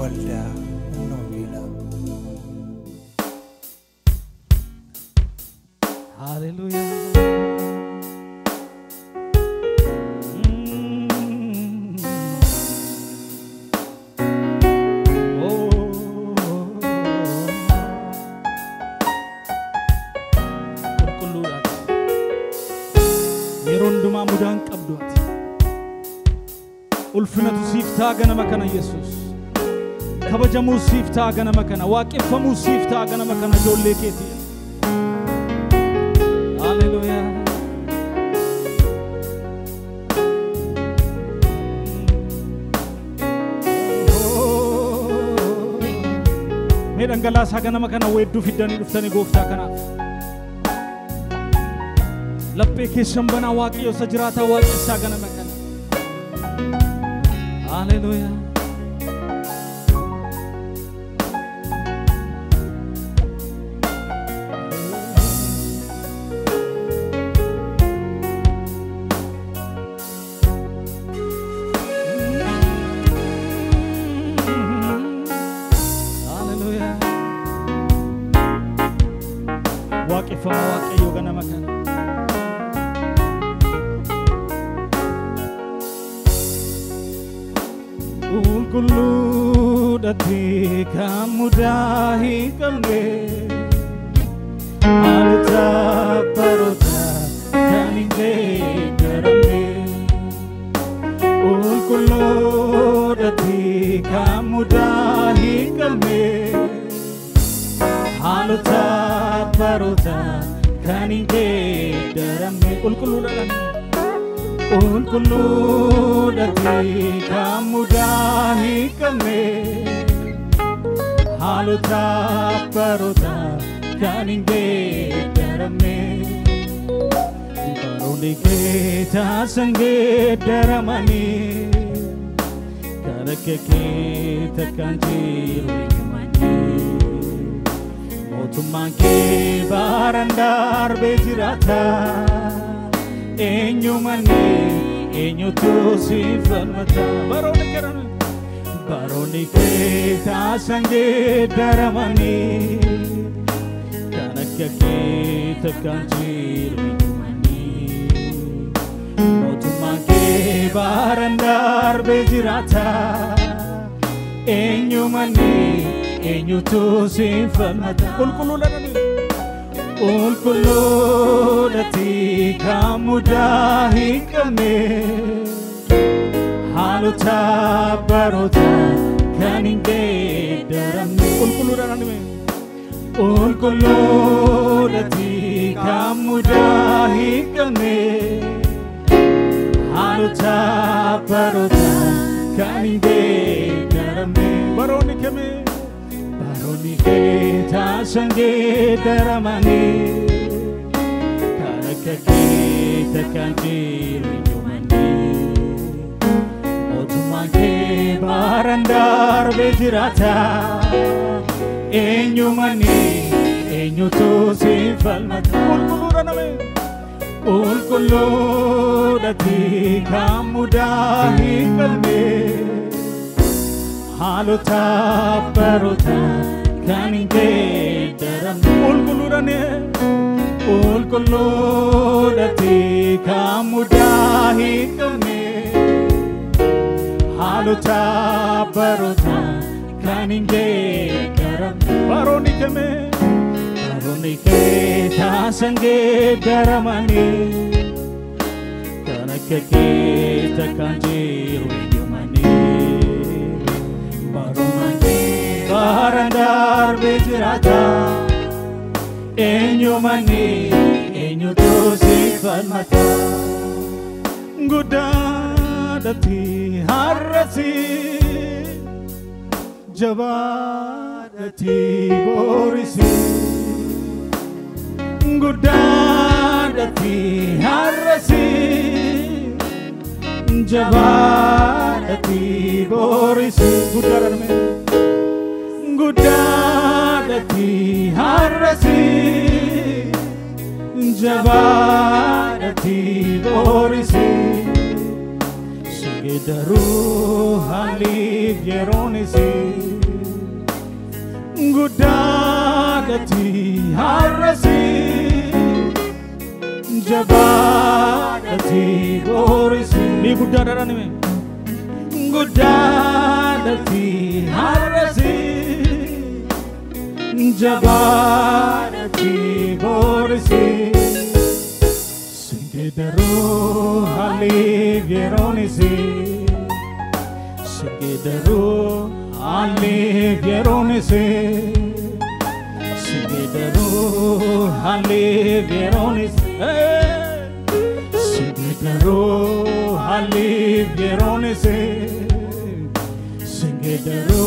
waldaa humna wangeelaa. Hallelujah. Yeronduma mudaan qabduati. Ulfinatu siiftaa ganama kana Yesuus. Kabajamuu siiftaa ganama kana. Waaqeffamuu siiftaa ganama kana ijoollee keetii. Hallelujah. Mee dhangalaasaa ganama kana weedduu fiddanii dhuftanii gooftaa kanaaf. Laphee keessan banaa Waaqayyo isa jiraataa waaqessaa ganama kana. Hallelujah. Hallelujah. Waaqeffama Waaqayyo ganama kana. Kuludati kamudahi kamne alta parota kaninde garame kuludati kamudahi kamne alta parota kaninde garame kuludati kamudahi kamne haluta parota kaninde darame baroni keta sange daramani karake keta kanjiru ikmani motumake barandar bejirata enyumani enyutu sifalmata baroni keta sange daramani kanakya keta kanjiru ikmani motumake barandar bejirata enyumani enyutu sifalmata kulkululani kulkuludati kamudahi kamne haluta barota kaninde daramne kulkuludati kamudahi kamne haluta barota kaninde daramne baroni kame baroni keta sange daramani karaka keta kanjiru yomani motumake barandar bejirata enyumani enyutu sifalmata kulkuludati kamudahi kamne haluta parota kaninde daramne kulkuludati kamudahi kamne haluta parota kaninde daramne baroni keta sange daramani kanakya keta kanjiru yomani barandar bejirata enyumani enyutu sifalmata gudadati harrasi jabadati borisi gudadati harrasi jabadati borisi gudadati harrasi jabadati borisi Singedaru halif yeronisi Gudagati harasi Jabagati borisi Ni gudadara ni me Gudagati harasi Jabagati borisi Singedaru halif yeronisi Singedaru halif yeronisi Singedaru halif yeronisi Singedaru halif yeronisi Singedaru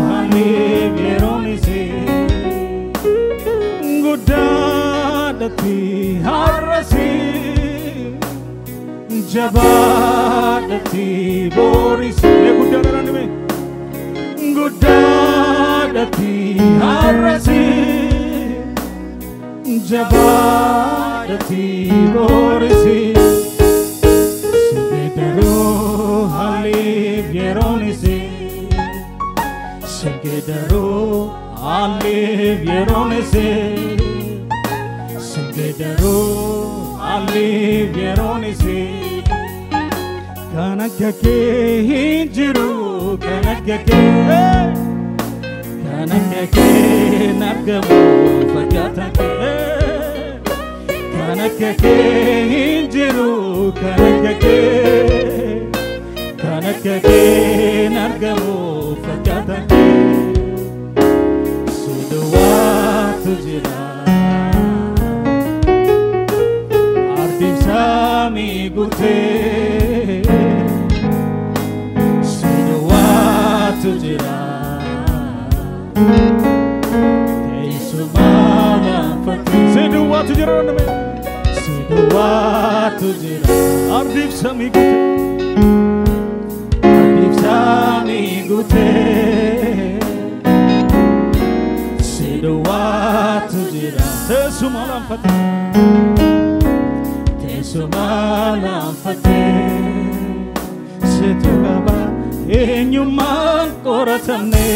halif yeronisi Gudadati harasi Jabadati borisi Ye gudadara ni me Gudadati harasi Jabadati borisi Singedaru halif yeronisi Singedaru halif yeronisi Singedaru halif yeronisi Kanakake hinjiru kanakake Kanakake nagamu fakatake Kanakake hinjiru kanakake Kanakake nagamu fakatake Sudawa tujira Ardim sami gute Sudawa tujira Teisumana fati Sudawa tujira name Sudawa tujira Ardim sami gute Ardim sami gute Sudawa tujira Teisumana fati Teisumana fati Situ kaba enyuman koratamne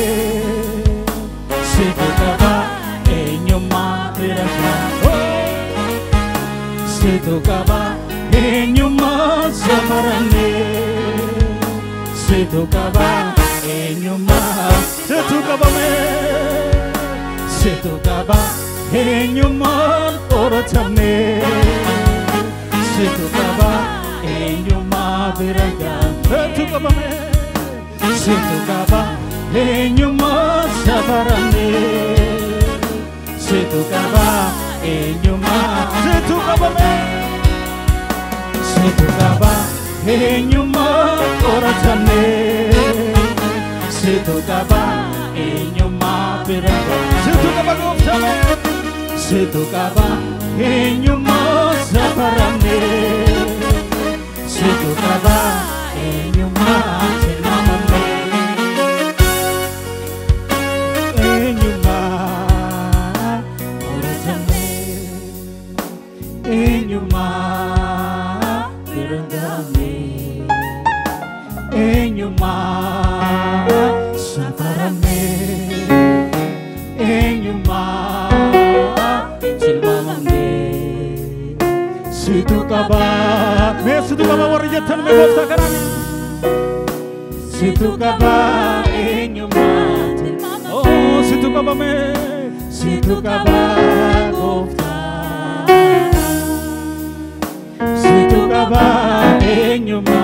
Situ kaba enyuman tirasna Situ kaba enyuman samarane Situ kaba enyuman Situ kaba me Situ kaba enyuman koratamne Situ kaba enyuman tirasna Situ kaba me Situ kaba enyuma sabarane Situ kaba enyuma Situ kaba me Situ kaba enyuma koratane Situ kaba enyuma piranga Situ kaba goftame Situ kaba enyuma sabarane Situ kaba enyuma tinamame Enyuma oratame Enyuma tirangame Enyuma sabarame Enyuma tinamame Situ kaba Situ kaba warjatan me bofta karani Situ kaba enyuma Oh situ kaba me Situ kaba bofta Situ kaba enyuma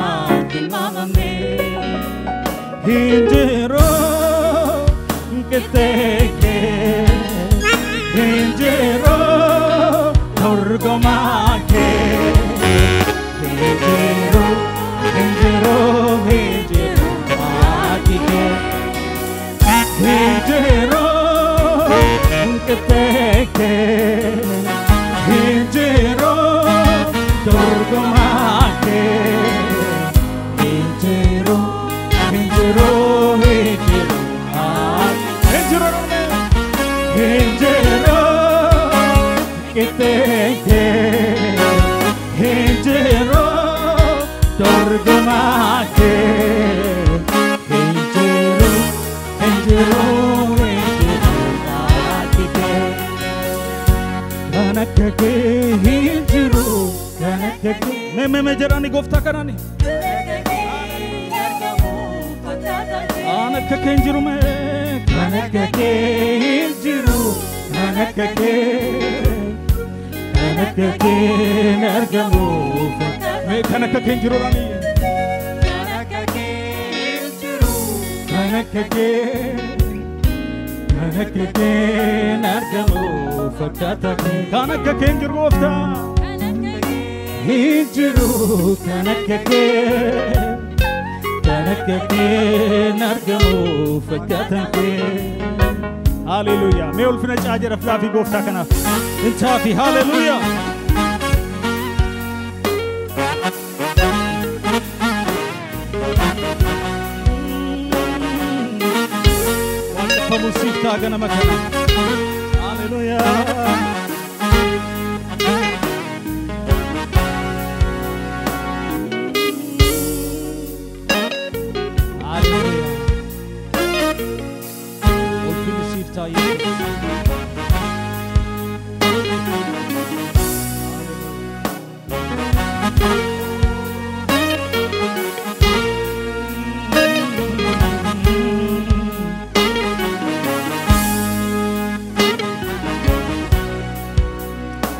timama me Hinjero keteke Hinjero torgomake Hinjero Hinjero Hinjero akike Hinjero keteke Hinjero torgomake Hinjero Hinjero Hinjero Hinjero Hinjero keteke Hinjero torgomake ke hinjiru hinjiru kanakake hinjiru kanakake me jarani gofta kanani kanakake hinjiru me kanakake hinjiru kanakake kanakake nargamu me kanakake hinjiru rani kanakake hinjiru kanakake kanakake nargamu fakatake kanakake hinjiru gofta hinjiru kanakake kanakake nargamu fakatake hallelujah me ulfina chaajira flafi gofta kana intafi hallelujah musifta gana makana hallelujah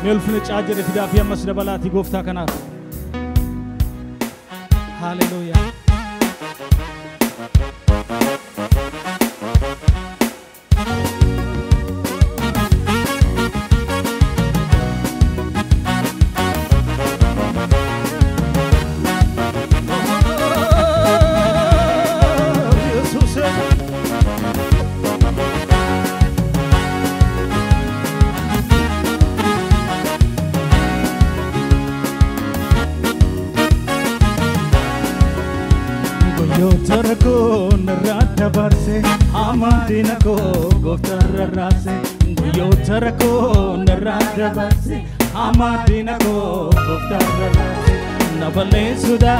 نلفن تشاجر في دافيا مسجد بلاتي قفتا كناف هاليلويا Yotarako narada barse amadinako goftarrase Yotarako narada barse amadinako goftarrase Nabale suda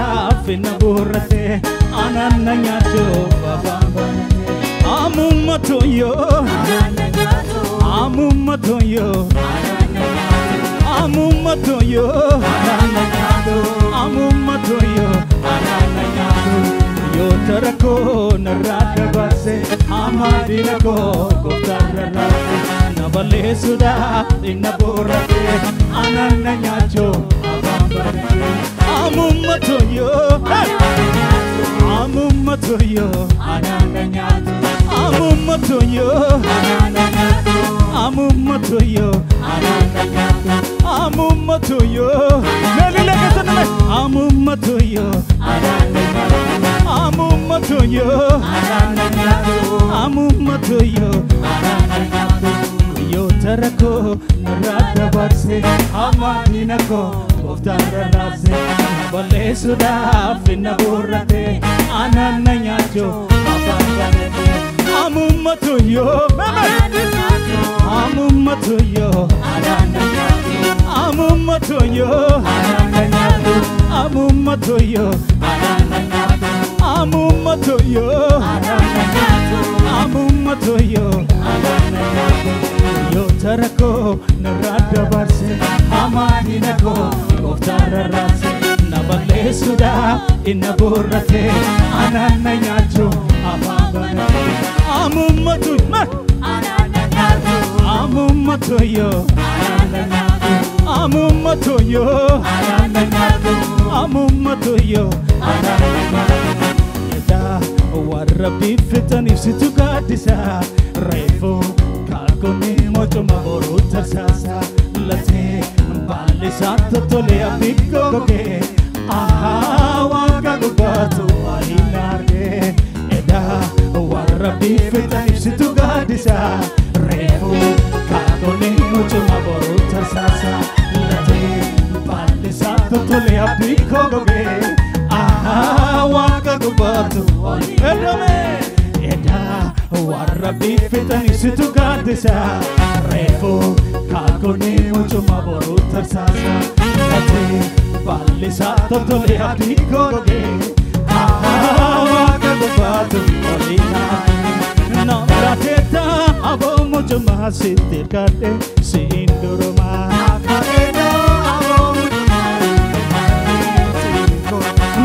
finaburate anananyacho babambanate amumatoyo amumatoyo amumatoyo amumatoyo Yotarako narada barse amadinako goftarrase Nabale suda inaburate anananyacho babambanate amumatoyo amumatoyo anananyacho amumatoyo anananyacho amumatoyo anananyacho amumatoyo melile ketaname amumatoyo anananyacho amumatoyo anananyacho amumatoyo anananyacho Yotarako narada barse amadinako goftarrase Nabale suda finaburate anananyacho babambanate amumatoyo amumatoyo anananyacho amumatoyo anananyacho amumatoyo anananyacho amumatoyo anananyacho amumatoyo anananyacho Yotarako narada barse amadinako goftarrase Nabale suda inaburate anananyacho babambanate amumatoyo anananyacho amumatoyo anananyacho amumatoyo anananyacho amumatoyo anananyacho Eda warabbi fitani situ gadisa refu kalkoni mocho maboru tarsasa late balisa totole abikko ke aha waga gubatu wahinarge Eda warabbi fitani situ gadisa refu kalkoni mocho maboru tarsasa late balisa totole abikko ke aha waga gubatu wahinarge Eda warabbi fitani situ gadisa refu kalkoni mocho maboru tarsasa late balisa totole abikko ke mochuma sitte kadde sinduruma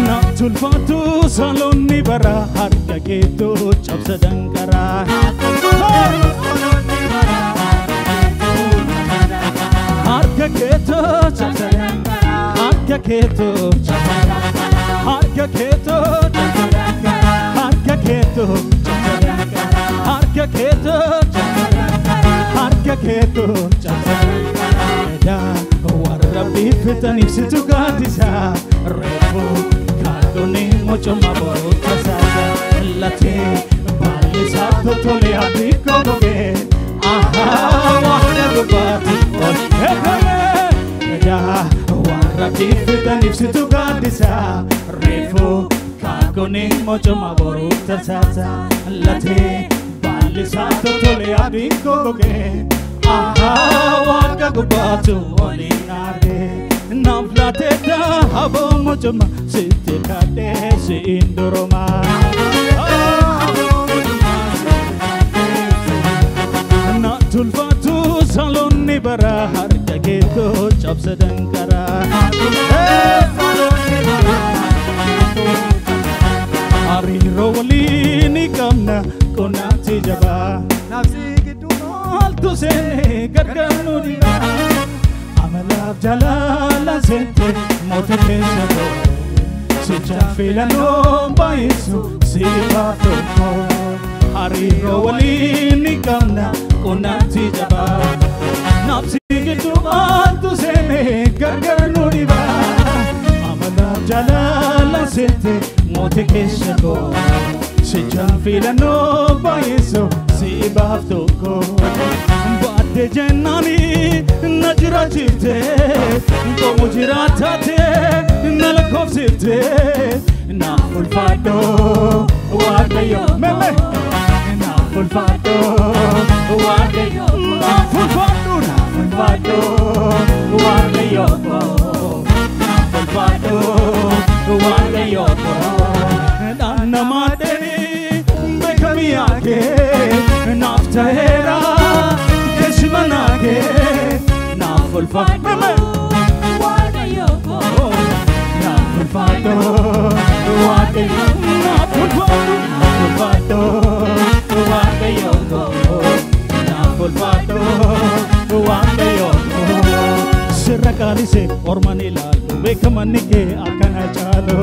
na tulfatu salonni bara harka keeto cabsa dankara harka keeto cabsa dankara harka keeto harka keeto harka keeto harka keeto harka keeto da warra bifetani situ gadisa refu kadoni mochoma borota sasa late bali sato tole abiko goge aha wahna gubati da warra bifetani situ gadisa refu kadoni mochoma borota sasa late bali sato tole abiko goge aha wahna gubati wali nage Navlateta habo mochama sitte kadde sinduruma na tulfatu salonni bara harka keeto cabsa dankara hariiroo waliin qabna qonnaatti jabaa nafsi gidduu maaltu seene gargar nu dhibaa amalaf jalala sente mote kesado sicha filano baisu sifatoko hariro walini kamna konati jaba nafsi gitu antu sene gargar nuriba amalaf jalala sente mote kesado sicha filano baisu sifatoko bade jennani najra chifte ko mujratate nalkof sifte na fulfado wadayo meme na fulfado wadayo na fulfado wadayo na fulfado wadayo na madeni bekamiyake naftahera keshimanake na fulfado wadayo na fulfado wadayo na fulfado wadayo na fulfado wadayo sirrakali se ormani lalu bekamani ke akana chalo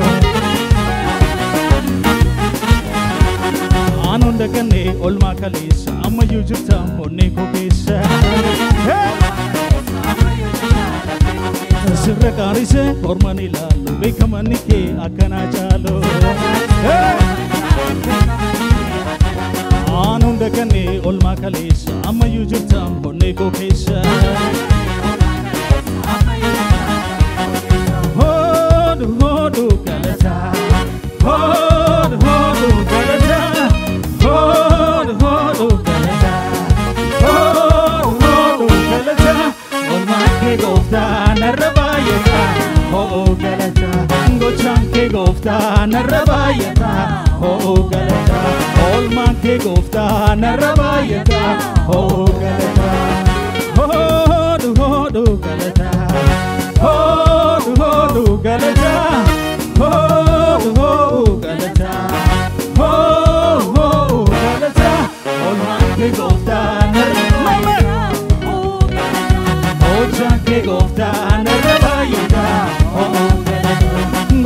anunda kane olma kalisa amma yujutta monne ko kesa sirrakali se ormani lalu bekamani ke akana chalo anunda kane olma kalisa amma yujutta monne ko kesa hodu hodu kalata hodu hodu kalata hodu hodu kalata hodu hodu kalata olma ke gofta narbayata hodu kalata gochan ke gofta narbayata hodu kalata olma ke gofta narbayata hodu kalata hodu hodu kalata hodu hodu kalata hodu hodu kalata hodu hodu kalata olma ke gofta narbayata gochan ke gofta narbayata hodu kalata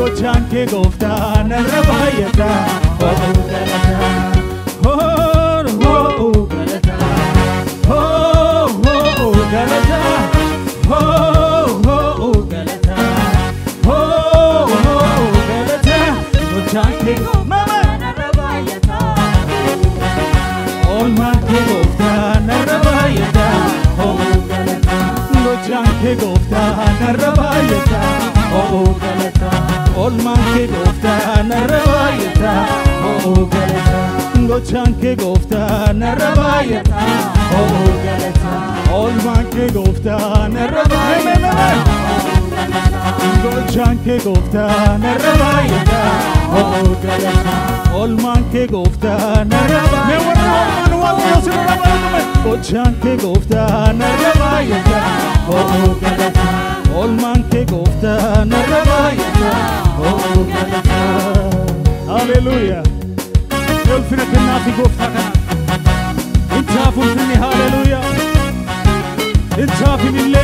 gochan ke gofta narbayata hodu kalata hodu hodu kalata hodu hodu kalata hodu hodu kalata hodu hodu kalata gochan ke mama narbayata olma ke gofta narbayata hodu kalata gochan ke gofta narbayata hodu kalata olma ke gofta narbayata hodu kalata gochan ke gofta narbayata hodu kalata olma ke gofta narbayata gochan ke gofta narbayata hodu kalata olma ke gofta narbayata Gochaan kee gooftaa narra baay'ata. Oh galata. Oolmaan kee gooftaa narra baay'ata. Oh galata. Hallelujah. Ulfina kennaafi gooftaa kana. Intaaf ulfinni hallelujah. Intaaf illee